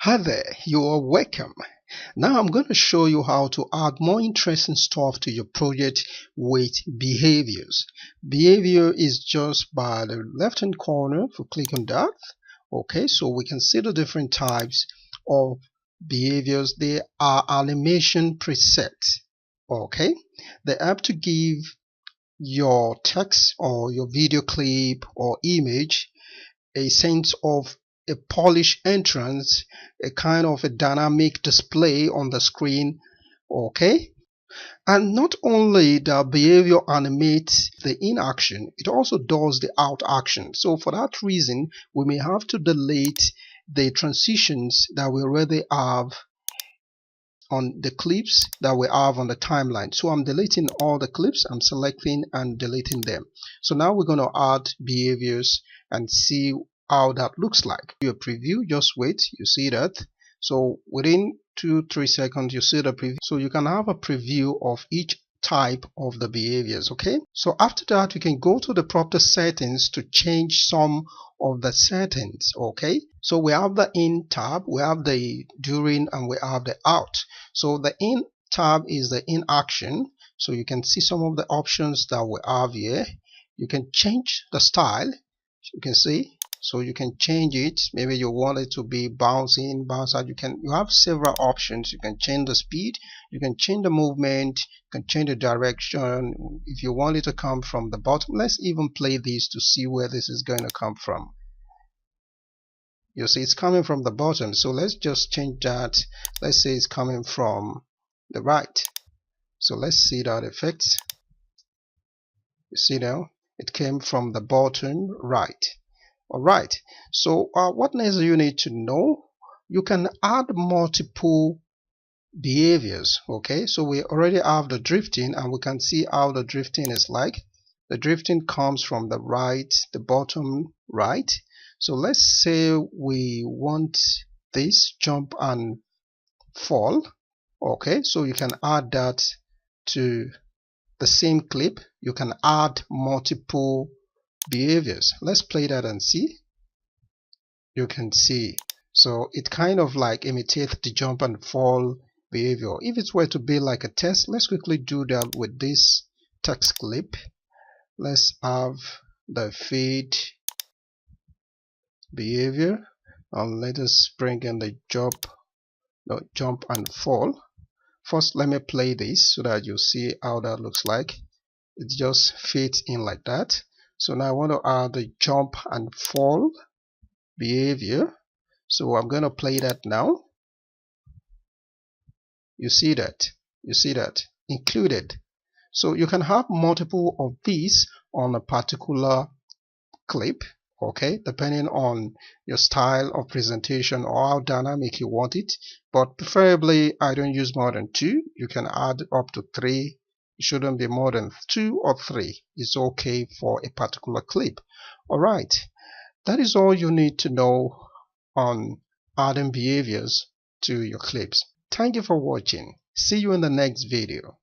Hi there, you are welcome. Now I'm going to show you how to add more interesting stuff to your project with behaviors. Behavior is just by the left hand corner. If we click on that, okay, so we can see the different types of behaviors. They are animation presets. Okay, they have to give your text or your video clip or image a sense of a polished entrance, a kind of a dynamic display on the screen. Okay, and not only the behavior animates the in action, it also does the out action. So for that reason, we may have to delete the transitions that we already have on the clips that we have on the timeline. So I'm deleting all the clips, I'm selecting and deleting them. So now we're going to add behaviors and see how that looks like. Your preview, just wait, you see that. So within 2-3 seconds you see the preview. So you can have a preview of each type of the behaviors. Okay, so after that we can go to the proper settings to change some of the settings. Okay, so we have the in tab, we have the during, and we have the out. So the in tab is the in action, so you can see some of the options that we have here. You can change the style, you can see, so you can change it. Maybe you want it to be bounce in, bounce out. You have several options. You can change the speed, you can change the movement, you can change the direction. If you want it to come from the bottom, let's even play this to see where this is going to come from. You see it's coming from the bottom, so let's just change that. Let's say it's coming from the right. So let's see that effect. You see now it came from the bottom right. Alright, so what next you need to know? You can add multiple behaviors. Okay, so we already have the drifting, and we can see how the drifting is like. The drifting comes from the right, the bottom right. So let's say we want this jump and fall. Okay, so you can add that to the same clip. You can add multiple behaviors. Let's play that and see. You can see, so it kind of like imitates the jump and fall behavior. If it were to be like a test, let's quickly do that with this text clip. Let's have the fade behavior, and let us bring in the jump and fall. First, let me play this so that you see how that looks like. It just fits in like that. So now I want to add the jump and fall behavior. So I'm going to play that now. You see that included. So you can have multiple of these on a particular clip, okay, depending on your style of presentation or how dynamic you want it, but preferably I don't use more than 2. You can add up to 3. It shouldn't be more than 2 or 3. It's okay for a particular clip. Alright, that is all you need to know on adding behaviors to your clips. Thank you for watching. See you in the next video.